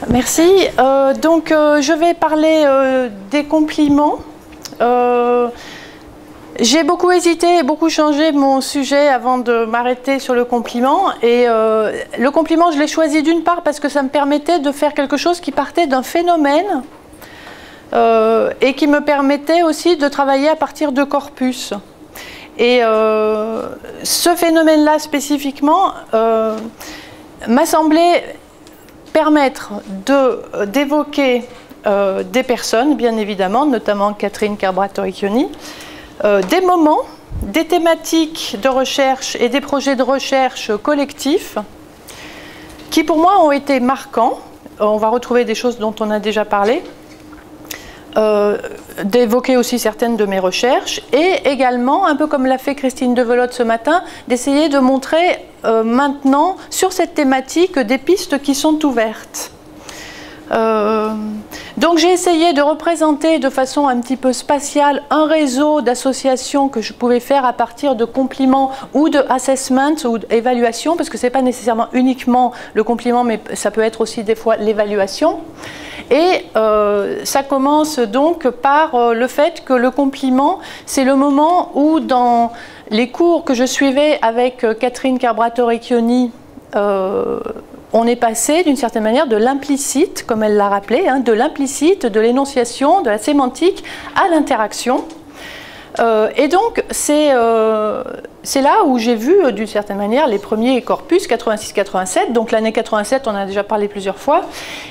Merci. Je vais parler des compliments. J'ai beaucoup hésité et beaucoup changé mon sujet avant de m'arrêter sur le compliment. Et le compliment, je l'ai choisi d'une part parce que ça me permettait de faire quelque chose qui partait d'un phénomène et qui me permettait aussi de travailler à partir de corpus. Et ce phénomène-là spécifiquement m'a semblé permettre d'évoquer des personnes, bien évidemment, notamment Catherine Carbrato-Recchioni, des moments, des thématiques de recherche et des projets de recherche collectifs qui pour moi ont été marquants. On va retrouver des choses dont on a déjà parlé, d'évoquer aussi certaines de mes recherches et également, un peu comme l'a fait Christine Develotte ce matin, d'essayer de montrer maintenant sur cette thématique des pistes qui sont ouvertes. Donc j'ai essayé de représenter de façon un petit peu spatiale un réseau d'associations que je pouvais faire à partir de compliments ou de assessment ou d'évaluation, parce que ce n'est pas nécessairement uniquement le compliment, mais ça peut être aussi des fois l'évaluation. Et ça commence donc par le fait que le compliment, c'est le moment où dans les cours que je suivais avec Catherine Carbrato-Recchioni, on est passé d'une certaine manière de l'implicite, comme elle l'a rappelé, de l'implicite, de l'énonciation, de la sémantique à l'interaction. Et donc c'est là où j'ai vu d'une certaine manière les premiers corpus 86-87, donc l'année 87 on en a déjà parlé plusieurs fois,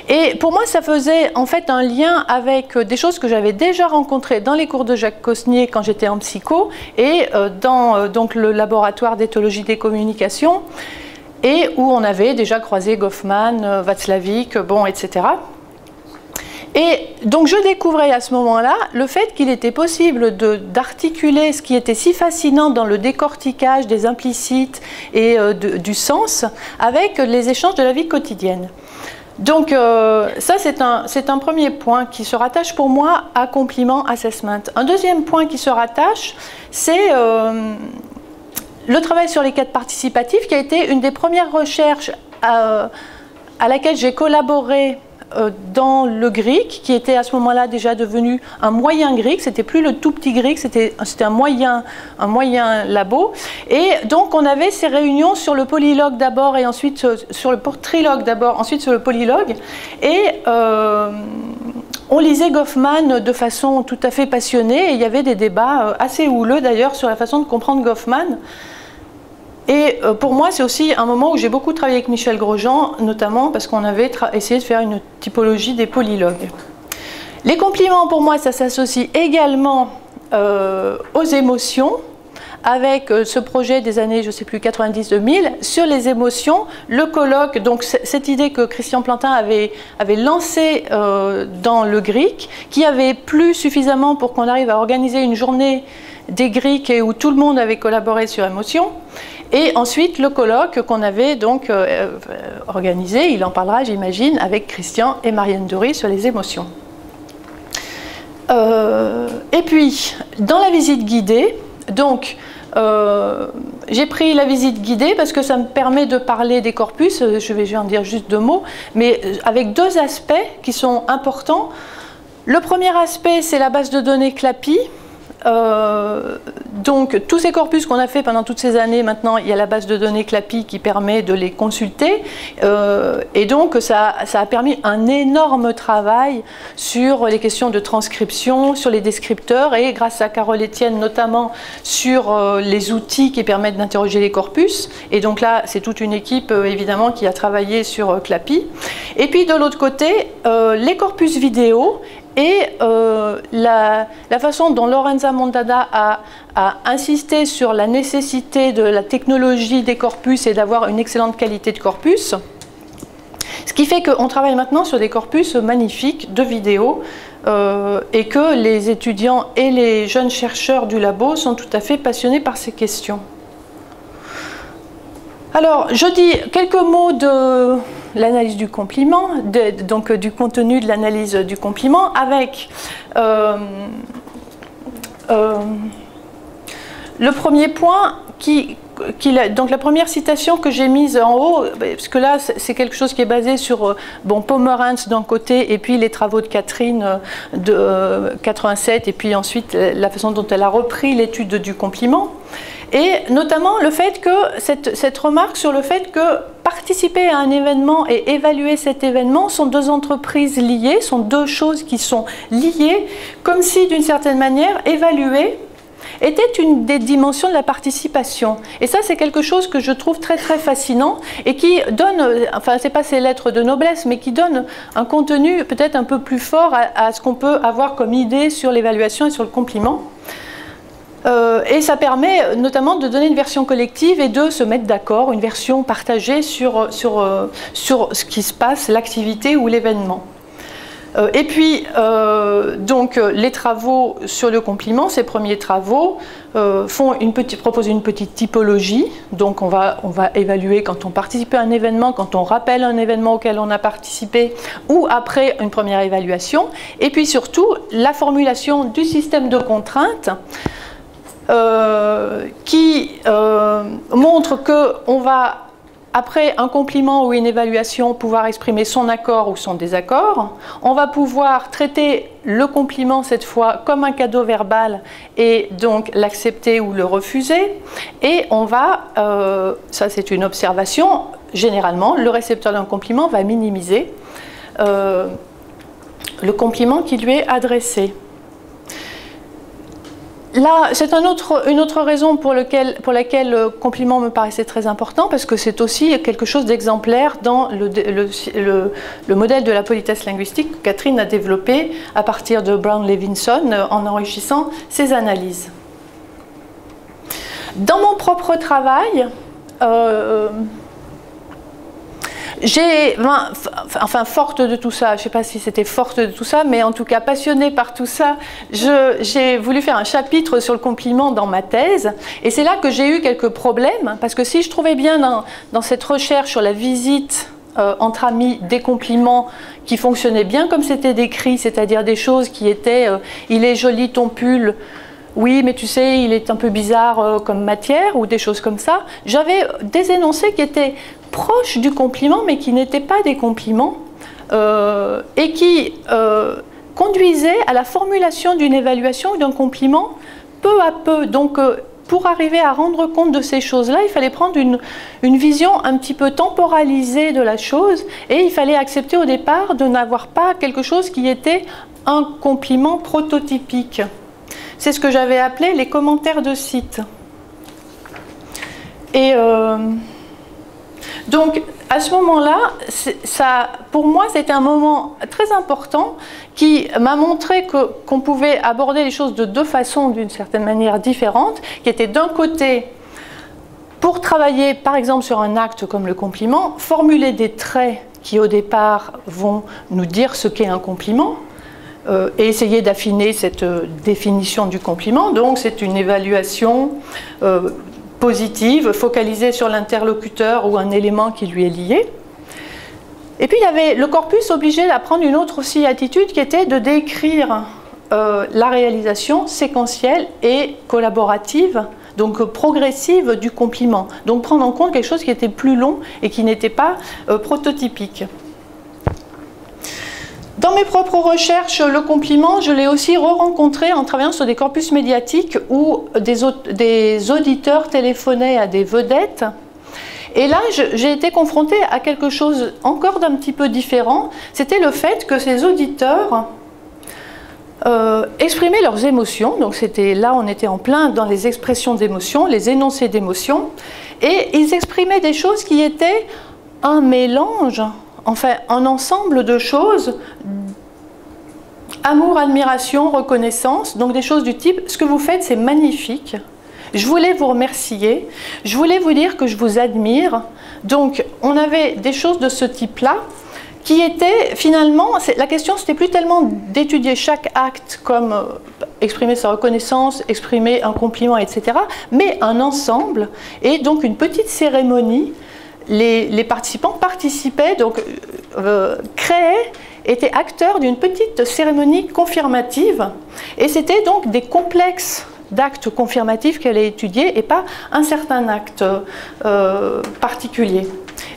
et pour moi ça faisait en fait un lien avec des choses que j'avais déjà rencontrées dans les cours de Jacques Cosnier quand j'étais en psycho et dans donc le laboratoire d'éthologie des communications, et où on avait déjà croisé Goffman, Václavic, bon, etc. Et donc je découvrais à ce moment-là le fait qu'il était possible d'articuler ce qui était si fascinant dans le décortiquage des implicites et du sens avec les échanges de la vie quotidienne. Donc ça c'est un premier point qui se rattache pour moi à compliment assessment. Un deuxième point qui se rattache, c'est le travail sur les quêtes participatives, qui a été une des premières recherches à laquelle j'ai collaboré dans le GRIC, qui était à ce moment-là déjà devenu un moyen GRIC, c'était plus le tout petit GRIC, c'était un moyen labo. Et donc on avait ces réunions sur le polylogue d'abord et ensuite sur le trilogue d'abord, ensuite sur le polylogue. Et on lisait Goffman de façon tout à fait passionnée et il y avait des débats assez houleux d'ailleurs sur la façon de comprendre Goffman. Et pour moi, c'est aussi un moment où j'ai beaucoup travaillé avec Michel Grosjean, notamment parce qu'on avait essayé de faire une typologie des polylogues. Les compliments, pour moi, ça s'associe également aux émotions, avec ce projet des années, je ne sais plus, 90-2000, sur les émotions, le colloque, donc cette idée que Christian Plantin avait lancée dans le GRIC, qui avait plu suffisamment pour qu'on arrive à organiser une journée des GRIC et où tout le monde avait collaboré sur émotion. Et ensuite, le colloque qu'on avait donc organisé, il en parlera, j'imagine, avec Christian et Marianne Dury sur les émotions. Et puis, dans la visite guidée, donc, j'ai pris la visite guidée parce que ça me permet de parler des corpus, je vais en dire juste deux mots, mais avec deux aspects qui sont importants. Le premier aspect, c'est la base de données CLAPI. Donc tous ces corpus qu'on a fait pendant toutes ces années, maintenant il y a la base de données CLAPI qui permet de les consulter et donc ça a permis un énorme travail sur les questions de transcription, sur les descripteurs et grâce à Carole Etienne notamment sur les outils qui permettent d'interroger les corpus, et donc là c'est toute une équipe évidemment qui a travaillé sur CLAPI. Et puis de l'autre côté les corpus vidéo et la façon dont Lorenza Mondada a insisté sur la nécessité de la technologie des corpus et d'avoir une excellente qualité de corpus. Ce qui fait qu'on travaille maintenant sur des corpus magnifiques de vidéos et que les étudiants et les jeunes chercheurs du labo sont tout à fait passionnés par ces questions. Alors, je dis quelques mots de l'analyse du compliment, donc du contenu de l'analyse du compliment, avec le premier point donc la première citation que j'ai mise en haut, parce que là c'est quelque chose qui est basé sur Pomerantz d'un côté et puis les travaux de Catherine de 87 et puis ensuite la façon dont elle a repris l'étude du compliment, et notamment le fait que cette remarque sur le fait que participer à un événement et évaluer cet événement sont deux entreprises liées, sont deux choses qui sont liées, comme si d'une certaine manière évaluer était une des dimensions de la participation. Et ça, c'est quelque chose que je trouve très très fascinant et qui donne, enfin c'est pas ces lettres de noblesse, mais qui donne un contenu peut-être un peu plus fort à ce qu'on peut avoir comme idée sur l'évaluation et sur le compliment. Et ça permet notamment de donner une version collective et de se mettre d'accord, une version partagée sur ce qui se passe, l'activité ou l'événement. Et puis, donc, les travaux sur le compliment, ces premiers travaux, proposent une petite typologie. Donc, on va évaluer quand on participe à un événement, quand on rappelle un événement auquel on a participé, ou après une première évaluation. Et puis surtout, la formulation du système de contraintes qui montre qu'on va, après un compliment ou une évaluation, pouvoir exprimer son accord ou son désaccord. On va pouvoir traiter le compliment cette fois comme un cadeau verbal et donc l'accepter ou le refuser. Et on va, ça c'est une observation, généralement le récepteur d'un compliment va minimiser le compliment qui lui est adressé. Là, c'est une autre raison pour laquelle le compliment me paraissait très important, parce que c'est aussi quelque chose d'exemplaire dans le modèle de la politesse linguistique que Catherine a développé à partir de Brown-Levinson en enrichissant ses analyses. Dans mon propre travail, forte de tout ça, je ne sais pas si c'était forte de tout ça, mais en tout cas passionnée par tout ça, j'ai voulu faire un chapitre sur le compliment dans ma thèse, et c'est là que j'ai eu quelques problèmes, parce que si je trouvais bien dans cette recherche sur la visite entre amis des compliments qui fonctionnaient bien comme c'était décrit, c'est-à-dire des choses qui étaient « il est joli ton pull », oui, mais tu sais, il est un peu bizarre comme matière, ou des choses comme ça. J'avais des énoncés qui étaient proches du compliment, mais qui n'étaient pas des compliments, et qui conduisaient à la formulation d'une évaluation ou d'un compliment peu à peu. Donc, pour arriver à rendre compte de ces choses-là, il fallait prendre une vision un petit peu temporalisée de la chose, et il fallait accepter au départ de n'avoir pas quelque chose qui était un compliment prototypique. C'est ce que j'avais appelé les commentaires de site. Et donc, à ce moment-là, pour moi, c'était un moment très important qui m'a montré qu'on pouvait aborder les choses de deux façons, d'une certaine manière différente, qui était d'un côté, pour travailler par exemple sur un acte comme le compliment, formuler des traits qui au départ vont nous dire ce qu'est un compliment, et essayer d'affiner cette définition du compliment. Donc c'est une évaluation positive, focalisée sur l'interlocuteur ou un élément qui lui est lié. Et puis il y avait le corpus obligé d'apprendre une autre aussi attitude qui était de décrire la réalisation séquentielle et collaborative, donc progressive du compliment. Donc prendre en compte quelque chose qui était plus long et qui n'était pas prototypique. Dans mes propres recherches, le compliment, je l'ai aussi re-rencontré en travaillant sur des corpus médiatiques où des auditeurs téléphonaient à des vedettes. Et là, j'ai été confrontée à quelque chose encore d'un petit peu différent. C'était le fait que ces auditeurs exprimaient leurs émotions. Donc là, on était en plein dans les expressions d'émotions, les énoncés d'émotions. Et ils exprimaient des choses qui étaient un mélange, enfin un ensemble de choses, amour, admiration, reconnaissance, donc des choses du type « ce que vous faites c'est magnifique, je voulais vous remercier, je voulais vous dire que je vous admire ». Donc on avait des choses de ce type-là qui étaient finalement, la question c'était plus tellement d'étudier chaque acte comme exprimer sa reconnaissance, exprimer un compliment, etc., mais un ensemble et donc une petite cérémonie. Les participants participaient, donc créaient, étaient acteurs d'une petite cérémonie confirmative, et c'était donc des complexes d'actes confirmatifs qu'elle a étudiés et pas un certain acte particulier.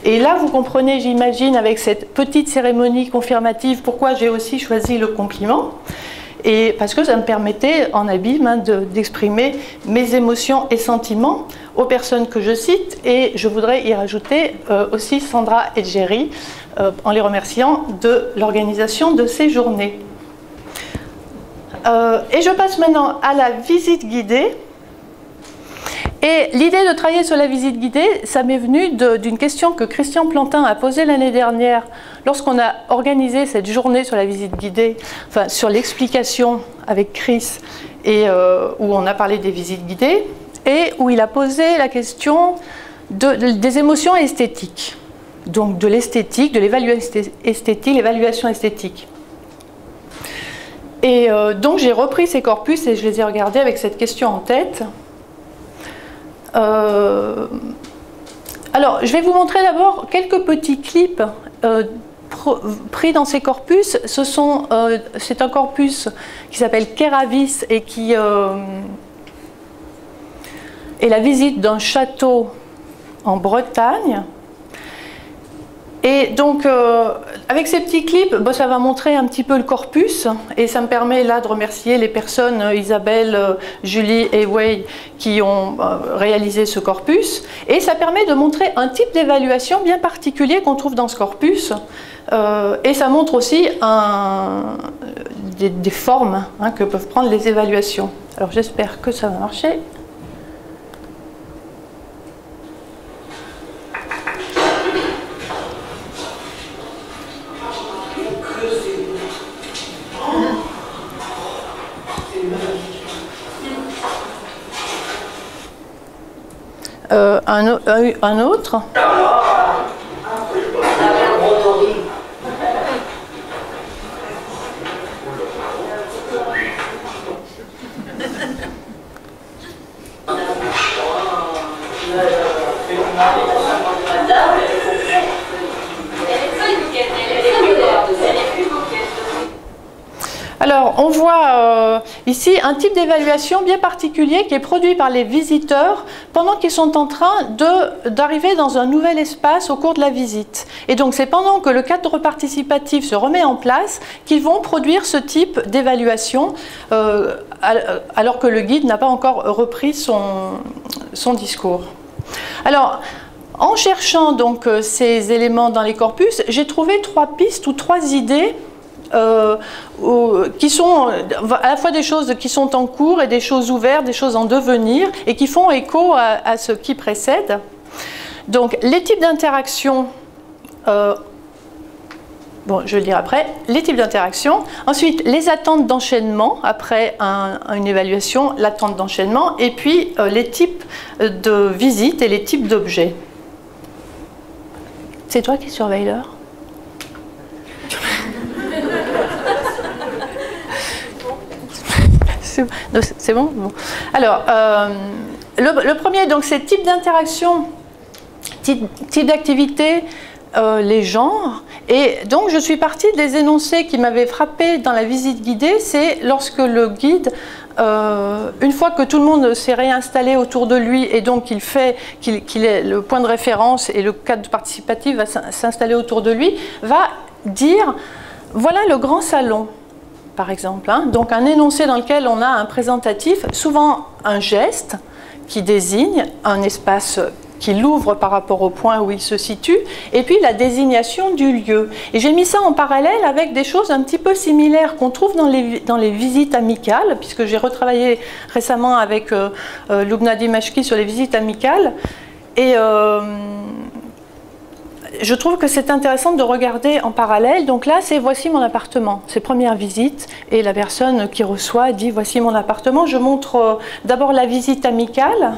Et là, vous comprenez, j'imagine, avec cette petite cérémonie confirmative, pourquoi j'ai aussi choisi le compliment. Et parce que ça me permettait, en abîme, d'exprimer mes émotions et sentiments aux personnes que je cite. Et je voudrais y rajouter aussi Sandra et Jerry, en les remerciant de l'organisation de ces journées. Et je passe maintenant à la visite guidée. Et l'idée de travailler sur la visite guidée, ça m'est venu d'une question que Christian Plantin a posée l'année dernière lorsqu'on a organisé cette journée sur la visite guidée, enfin sur l'explication avec Chris, et où on a parlé des visites guidées, et où il a posé la question des émotions esthétiques, donc de l'esthétique, de l'évaluation esthétique. Et donc j'ai repris ces corpus et je les ai regardés avec cette question en tête. Alors, je vais vous montrer d'abord quelques petits clips pris dans ces corpus. C'est un corpus qui s'appelle Keravis et qui est la visite d'un château en Bretagne. Et donc, avec ces petits clips, ça va montrer un petit peu le corpus et ça me permet là de remercier les personnes, Isabelle, Julie et Wei, qui ont réalisé ce corpus. Et ça permet de montrer un type d'évaluation bien particulier qu'on trouve dans ce corpus. Et ça montre aussi des formes que peuvent prendre les évaluations. Alors j'espère que ça va marcher. Un autre. Alors, on voit ici un type d'évaluation bien particulier qui est produit par les visiteurs pendant qu'ils sont en train d'arriver dans un nouvel espace au cours de la visite. Et donc, c'est pendant que le cadre participatif se remet en place qu'ils vont produire ce type d'évaluation alors que le guide n'a pas encore repris son discours. Alors, en cherchant donc ces éléments dans les corpus, j'ai trouvé 3 pistes ou 3 idées qui sont à la fois des choses qui sont en cours et des choses ouvertes, des choses en devenir et qui font écho à ce qui précède. Donc les types d'interaction, bon je vais le dire après, les types d'interaction, ensuite les attentes d'enchaînement après une évaluation, l'attente d'enchaînement et puis les types de visites et les types d'objets. C'est toi qui surveille l'heure ? C'est bon, bon. Alors, le premier, donc, c'est type d'interaction, type d'activité, les genres. Et donc, je suis partie des énoncés qui m'avaient frappé dans la visite guidée. C'est lorsque le guide, une fois que tout le monde s'est réinstallé autour de lui et donc qu'il est le point de référence et le cadre participatif va s'installer autour de lui, va dire, voilà le grand salon. Par exemple, donc un énoncé dans lequel on a un présentatif, souvent un geste qui désigne un espace qui l'ouvre par rapport au point où il se situe, et puis la désignation du lieu. Et j'ai mis ça en parallèle avec des choses un petit peu similaires qu'on trouve dans les visites amicales, puisque j'ai retravaillé récemment avec Lubna Dimashki sur les visites amicales, et je trouve que c'est intéressant de regarder en parallèle. Donc là, c'est voici mon appartement. C'est première visite et la personne qui reçoit dit voici mon appartement. Je montre d'abord la visite amicale.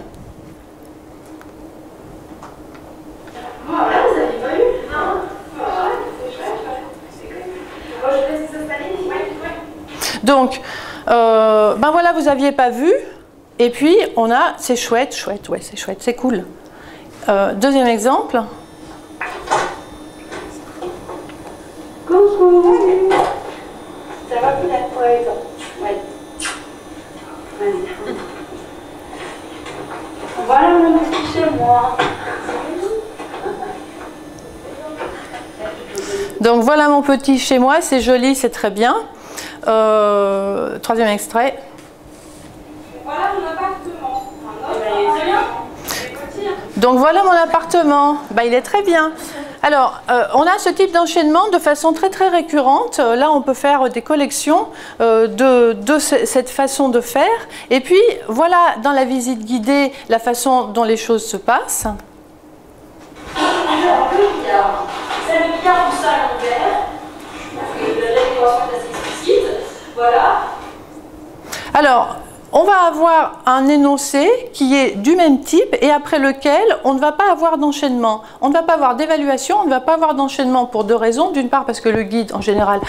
Voilà, vous n'avez pas eu? Non. C'est chouette. Moi, je laisse s'installer. Donc, ben voilà, vous n'aviez pas vu. Et puis, on a, c'est chouette, ouais, c'est chouette, c'est cool. Deuxième exemple. Coucou. Ça va peut-être? Ouais. Voilà mon petit chez moi. Donc voilà mon petit chez moi, c'est joli, c'est très bien. Troisième extrait. Voilà mon appartement. C'est bien. Donc voilà mon appartement, bah, il est très bien. Alors, on a ce type d'enchaînement de façon très très récurrente. Là, on peut faire des collections de cette façon de faire. Et puis, voilà dans la visite guidée la façon dont les choses se passent. C'est le billard tout ça à l'envers. La décoration est assez explicite. Voilà. Alors, on va avoir un énoncé qui est du même type et après lequel on ne va pas avoir d'enchaînement. On ne va pas avoir d'évaluation, on ne va pas avoir d'enchaînement pour deux raisons. D'une part parce que le guide en général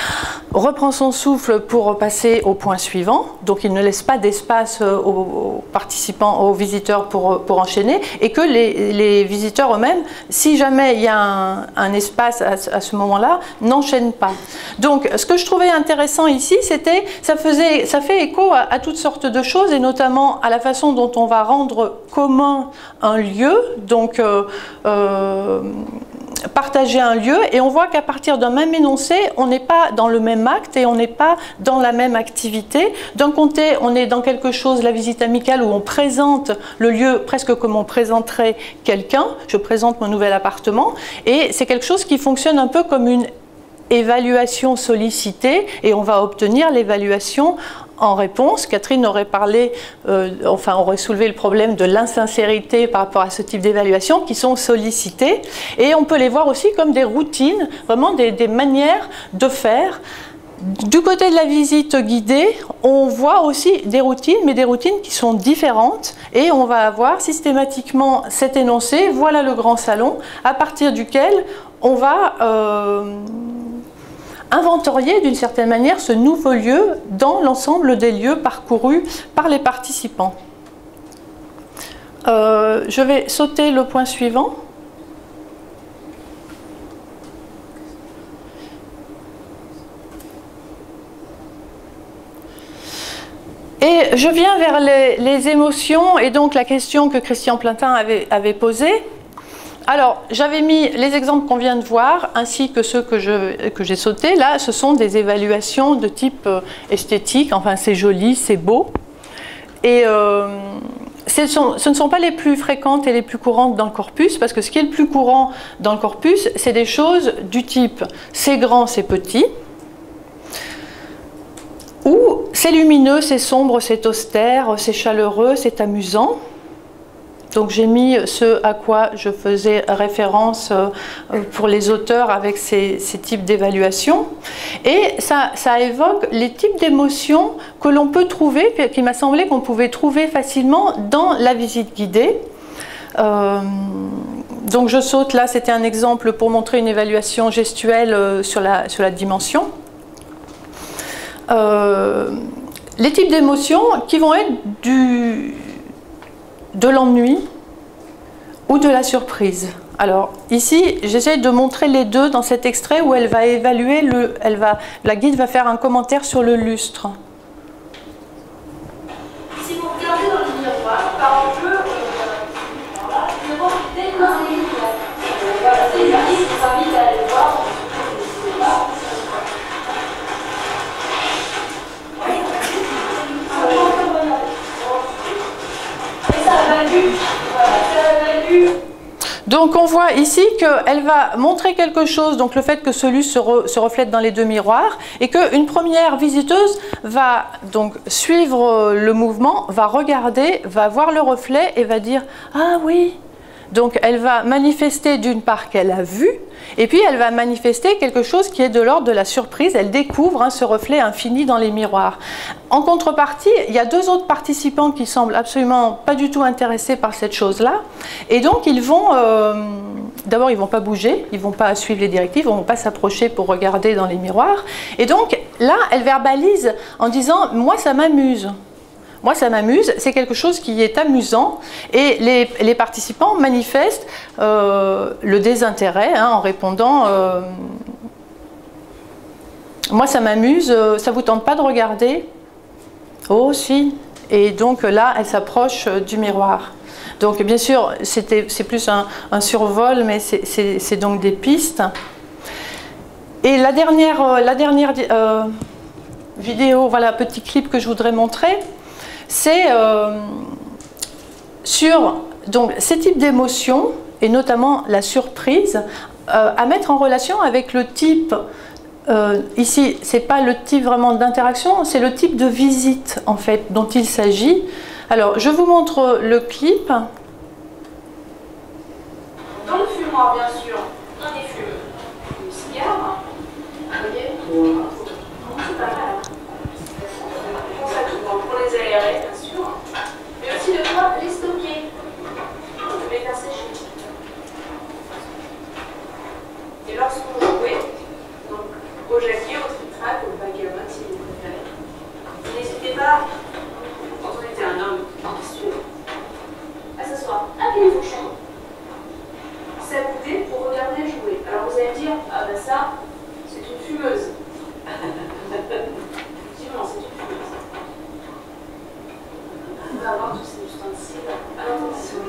reprend son souffle pour passer au point suivant. Donc il ne laisse pas d'espace aux participants, aux visiteurs pour enchaîner. Et que les visiteurs eux-mêmes, si jamais il y a un espace à ce moment-là, n'enchaînent pas. Donc ce que je trouvais intéressant ici, c'était ça fait écho à toutes sortes de choses et notamment à la façon dont on va rendre commun un lieu, donc partager un lieu, et on voit qu'à partir d'un même énoncé, on n'est pas dans le même acte et on n'est pas dans la même activité. D'un côté, on est dans quelque chose, la visite amicale, où on présente le lieu presque comme on présenterait quelqu'un. Je présente mon nouvel appartement, et c'est quelque chose qui fonctionne un peu comme une évaluation sollicitée, et on va obtenir l'évaluation en réponse. Catherine aurait parlé, aurait soulevé le problème de l'insincérité par rapport à ce type d'évaluation qui sont sollicitées, et on peut les voir aussi comme des routines, vraiment des manières de faire. Du côté de la visite guidée, on voit aussi des routines, mais des routines qui sont différentes, et on va avoir systématiquement cet énoncé, voilà le grand salon, à partir duquel on va inventorier d'une certaine manière ce nouveau lieu dans l'ensemble des lieux parcourus par les participants. Je vais sauter le point suivant. Et je viens vers les émotions et donc la question que Christian Plantin avait posée. Alors, j'avais mis les exemples qu'on vient de voir, ainsi que ceux que j'ai sautés. Là, ce sont des évaluations de type esthétique, enfin c'est joli, c'est beau. Et ce ne sont pas les plus fréquentes et les plus courantes dans le corpus, parce que ce qui est le plus courant dans le corpus, c'est des choses du type c'est grand, c'est petit, ou c'est lumineux, c'est sombre, c'est austère, c'est chaleureux, c'est amusant. Donc j'ai mis ce à quoi je faisais référence pour les auteurs avec ces types d'évaluation. Et ça évoque les types d'émotions que l'on peut trouver, qui m'a semblé qu'on pouvait trouver facilement dans la visite guidée. Donc je saute, là c'était un exemple pour montrer une évaluation gestuelle sur la dimension. Les types d'émotions qui vont être de l'ennui ou de la surprise. Alors ici, j'essaie de montrer les deux dans cet extrait où elle va évaluer, la guide va faire un commentaire sur le lustre. Si vous regardez dans le miroir, par exemple, vous devez démarrer. Voilà, c'est les artistes qui vous invitent à aller voir. Donc on voit ici qu'elle va montrer quelque chose, donc le fait que ce lustre se reflète dans les deux miroirs, et qu'une première visiteuse va donc suivre le mouvement, va regarder, va voir le reflet et va dire « Ah oui !» Donc elle va manifester d'une part qu'elle a vu, et puis elle va manifester quelque chose qui est de l'ordre de la surprise. Elle découvre ce reflet infini dans les miroirs. En contrepartie, il y a deux autres participants qui semblent absolument pas du tout intéressés par cette chose-là. Et donc ils vont, d'abord ils vont pas bouger, ils vont pas suivre les directives, ils vont pas s'approcher pour regarder dans les miroirs. Et donc là, elle verbalise en disant « moi ça m'amuse ». Moi, ça m'amuse, c'est quelque chose qui est amusant, et les participants manifestent le désintérêt en répondant moi, ça m'amuse, ça vous tente pas de regarder? Oh, si. Et donc là, elle s'approche du miroir. Donc bien sûr, c'est plus un survol, mais c'est donc des pistes. Et la dernière vidéo, voilà, petit clip que je voudrais montrer, c'est sur donc, ces types d'émotions, et notamment la surprise, à mettre en relation avec le type, ici, c'est pas le type vraiment d'interaction, c'est le type de visite, en fait, dont il s'agit. Alors, je vous montre le clip. Dans le fumoir, bien sûr, on est fumeux. Le cigare, vous voyez, c'est pas mal. On pense à tout, pour les aérer, bien sûr, mais aussi de pouvoir les stocker, de les faire sécher. Et lorsqu'on jouait, donc au jacquier, au trick-track, au backgammon, si vous préférez, n'hésitez pas, quand on était un homme ambitieux, à s'asseoir à pied fourchon, s'accouder pour regarder jouer. Alors vous allez me dire, ah ben ça, c'est une fumeuse. Effectivement, c'est une fumeuse. On va avoir tous ces ustensiles à l'intention.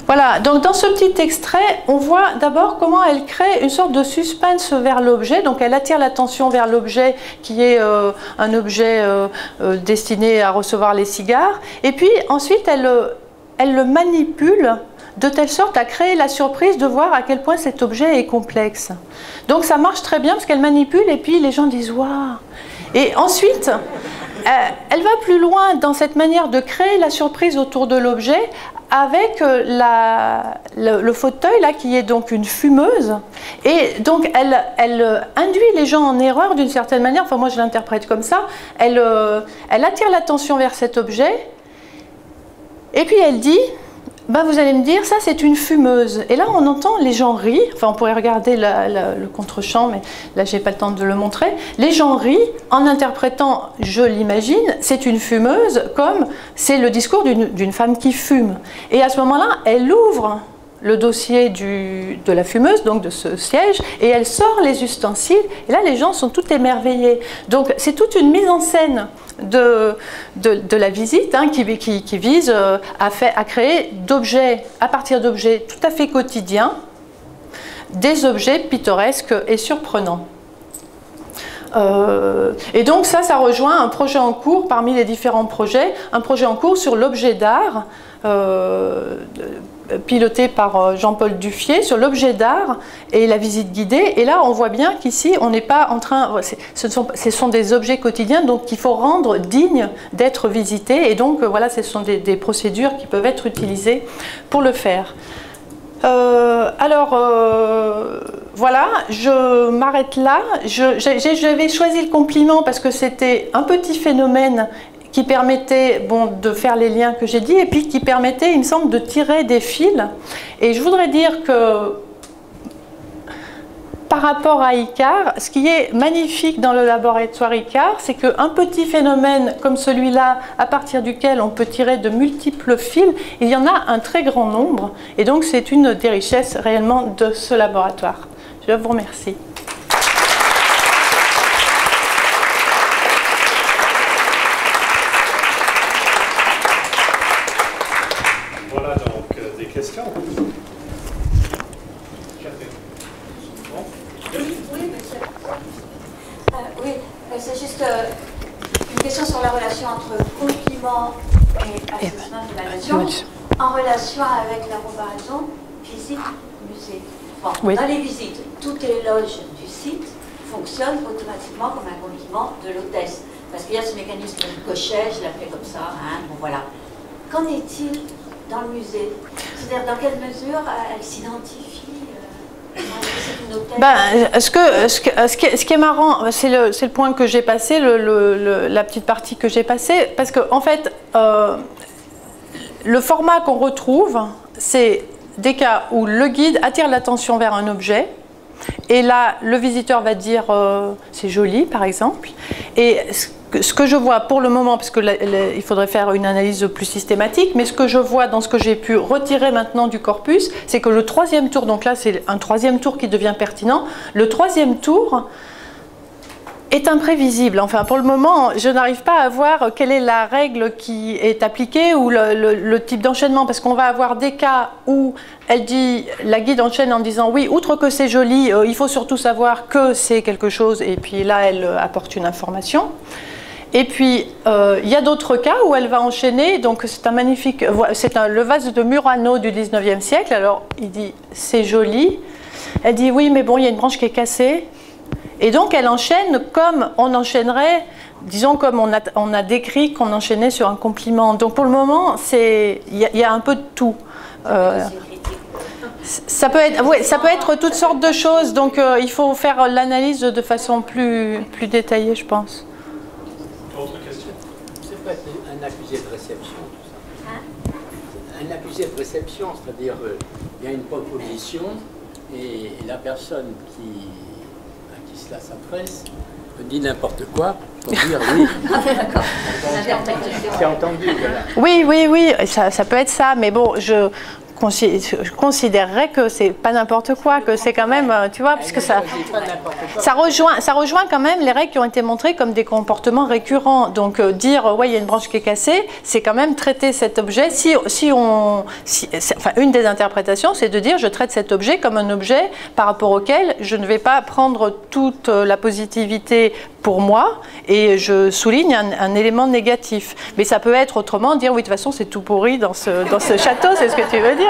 Voilà, donc dans ce petit extrait, on voit d'abord comment elle crée une sorte de suspense vers l'objet. Donc elle attire l'attention vers l'objet qui est un objet destiné à recevoir les cigares. Et puis ensuite, elle le manipule de telle sorte à créer la surprise de voir à quel point cet objet est complexe. Donc ça marche très bien parce qu'elle manipule et puis les gens disent « waouh ». Et ensuite, elle va plus loin dans cette manière de créer la surprise autour de l'objet avec le fauteuil là qui est donc une fumeuse, et donc elle induit les gens en erreur d'une certaine manière, enfin moi je l'interprète comme ça, elle attire l'attention vers cet objet et puis elle dit bah, vous allez me dire ça c'est une fumeuse, et là on entend les gens rient, enfin on pourrait regarder le contre-champ mais là j'ai pas le temps de le montrer, les gens rient en interprétant, je l'imagine, c'est une fumeuse comme c'est le discours d'une femme qui fume, et à ce moment-là elle ouvre le dossier de la fumeuse, donc de ce siège, et elle sort les ustensiles, et là les gens sont tout émerveillés. Donc c'est toute une mise en scène de la visite hein, qui vise à créer d'objets, à partir d'objets tout à fait quotidiens, des objets pittoresques et surprenants. Et donc ça rejoint un projet en cours parmi les différents projets, un projet en cours sur l'objet d'art, piloté par Jean-Paul Duffier, sur l'objet d'art et la visite guidée. Et là, on voit bien qu'ici, on n'est pas en train... Ce sont des objets quotidiens donc qu'il faut rendre dignes d'être visités. Et donc, voilà, ce sont des procédures qui peuvent être utilisées pour le faire. Voilà, je m'arrête là. J'avais choisi le compliment parce que c'était un petit phénomène qui permettait de faire les liens que j'ai dit, et puis qui permettait, il me semble, de tirer des fils. Et je voudrais dire que par rapport à Icare, ce qui est magnifique dans le laboratoire Icare, c'est qu'un petit phénomène comme celui-là, à partir duquel on peut tirer de multiples fils, il y en a un très grand nombre, et donc c'est une des richesses réellement de ce laboratoire. Je vous remercie. Voilà donc des questions. Oui, c'est juste une question sur la relation entre compliment et assessment d'évaluation en relation avec la comparaison visite-musée. Bon, oui. Dans les visites, tout éloge du site fonctionne automatiquement comme un compliment de l'hôtesse. Parce qu'il y a ce mécanisme de cochet, je l'appelais comme ça, hein, bon voilà. Qu'en est-il dans le musée? C'est-à-dire dans quelle mesure elle s'identifie ce qui est marrant, c'est le point que j'ai passé, la petite partie que j'ai passée, parce que en fait, le format qu'on retrouve, c'est des cas où le guide attire l'attention vers un objet, et là, le visiteur va dire c'est joli, par exemple, et ce que je vois pour le moment, parce qu'il faudrait faire une analyse plus systématique, mais ce que je vois dans ce que j'ai pu retirer maintenant du corpus, c'est que le troisième tour, donc là c'est un troisième tour qui devient pertinent, le troisième tour est imprévisible. Enfin, pour le moment, je n'arrive pas à voir quelle est la règle qui est appliquée ou le type d'enchaînement, parce qu'on va avoir des cas où la guide enchaîne en disant oui, outre que c'est joli, il faut surtout savoir que c'est quelque chose, et puis là, elle apporte une information. Et puis, il y a d'autres cas où elle va enchaîner, donc c'est un magnifique, c'est le vase de Murano du 19e siècle, alors il dit c'est joli, elle dit oui, mais bon, il y a une branche qui est cassée. Et donc, elle enchaîne comme on enchaînerait, disons, comme on a décrit qu'on enchaînait sur un compliment. Donc, pour le moment, il y a un peu de tout. Ça peut être toutes sortes de choses. Donc, il faut faire l'analyse de façon plus détaillée, je pense. Autre question? C'est pas un accusé de réception, tout ça. Un accusé de réception, c'est-à-dire il y a une proposition et la personne à qui cela s'adresse dit n'importe quoi pour dire oui. D'accord. C'est entendu, voilà. Oui, ça peut être ça, mais bon, je considérerais que c'est pas n'importe quoi, que c'est quand même, tu vois, parce que ça rejoint quand même les règles qui ont été montrées comme des comportements récurrents. Donc dire ouais, il y a une branche qui est cassée, c'est quand même traiter cet objet. Enfin, une des interprétations, c'est de dire je traite cet objet comme un objet par rapport auquel je ne vais pas prendre toute la positivité pour moi et je souligne un élément négatif. Mais ça peut être autrement, dire oui, de toute façon c'est tout pourri dans ce château, c'est ce que tu veux dire.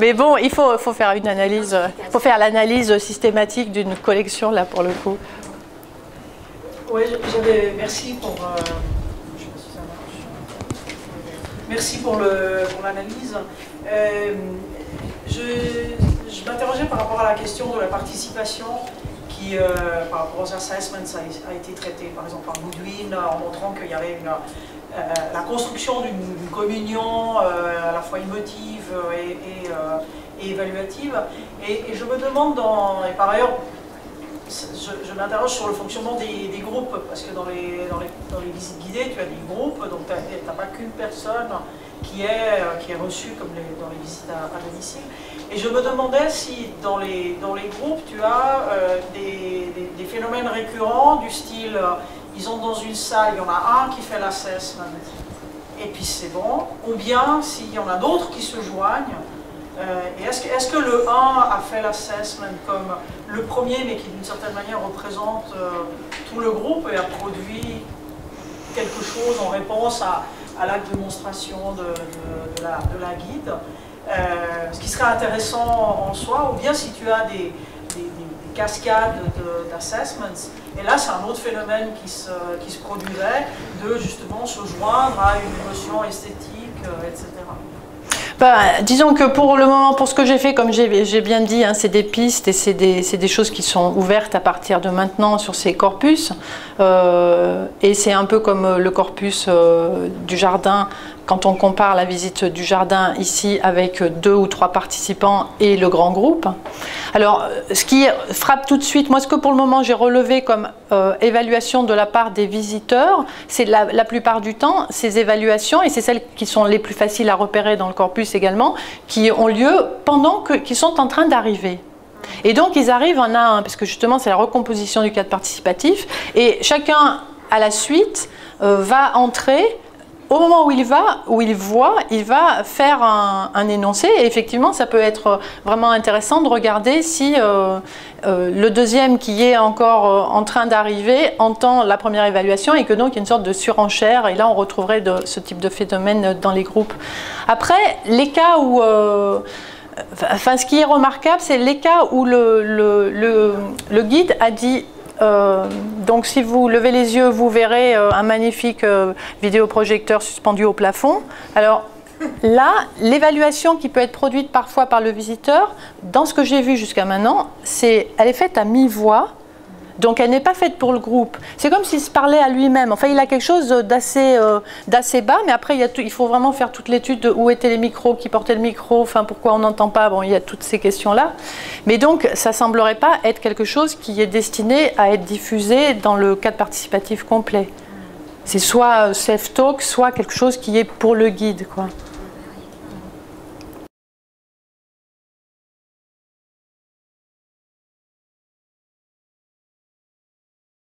Mais bon, il faut faire une analyse, faut faire l'analyse systématique d'une collection là pour le coup. Oui, merci pour. Je sais pas si ça marche. Merci pour l'analyse. Je m'interrogeais par rapport à la question de la participation qui, par rapport aux assessments, a été traitée par exemple par Goodwin en montrant qu'il y avait la construction d'une communion à la fois émotive et évaluative. Et je me demande, et par ailleurs, je m'interroge sur le fonctionnement des groupes, parce que dans les visites guidées, tu as des groupes, donc tu n'as pas qu'une personne qui est reçue comme dans les visites à domicile. Et je me demandais si dans les groupes, tu as des phénomènes récurrents du style... Ils ont dans une salle, il y en a un qui fait l'assessment, et puis c'est bon. Ou bien, s'il y en a d'autres qui se joignent, et est-ce que le 1 a fait l'assessment comme le premier, mais qui d'une certaine manière représente tout le groupe et a produit quelque chose en réponse à l'acte de démonstration de la guide, ce qui serait intéressant en soi, ou bien si tu as des cascades d'assessments. Et là, c'est un autre phénomène qui se produirait, de justement se joindre à une émotion esthétique, etc. Disons que pour le moment, pour ce que j'ai fait, comme j'ai bien dit, hein, c'est des pistes et c'est des choses qui sont ouvertes à partir de maintenant sur ces corpus. Et c'est un peu comme le corpus du jardin, quand on compare la visite du jardin ici avec 2 ou 3 participants et le grand groupe. Alors, ce qui frappe tout de suite, moi ce que pour le moment j'ai relevé comme évaluation de la part des visiteurs, c'est la plupart du temps ces évaluations, et c'est celles qui sont les plus faciles à repérer dans le corpus également, qui ont lieu pendant qu'ils sont en train d'arriver. Et donc ils arrivent un à un, parce que justement c'est la recomposition du cadre participatif, et chacun à la suite va entrer. Au moment où il va faire un énoncé, et effectivement ça peut être vraiment intéressant de regarder si le deuxième qui est encore en train d'arriver entend la première évaluation et que donc il y a une sorte de surenchère, et là on retrouverait ce type de phénomène dans les groupes. Après, les cas où... Enfin, ce qui est remarquable, c'est les cas où le guide a dit donc si vous levez les yeux, vous verrez un magnifique vidéoprojecteur suspendu au plafond. Alors là, l'évaluation qui peut être produite parfois par le visiteur, dans ce que j'ai vu jusqu'à maintenant, elle est faite à mi-voix. Donc elle n'est pas faite pour le groupe. C'est comme s'il se parlait à lui-même. Enfin, il a quelque chose d'assez bas, mais après il faut vraiment faire toute l'étude de où étaient les micros, qui portait le micro, enfin pourquoi on n'entend pas. Bon, il y a toutes ces questions-là. Mais donc ça ne semblerait pas être quelque chose qui est destiné à être diffusé dans le cadre participatif complet. C'est soit self-talk, soit quelque chose qui est pour le guide, quoi.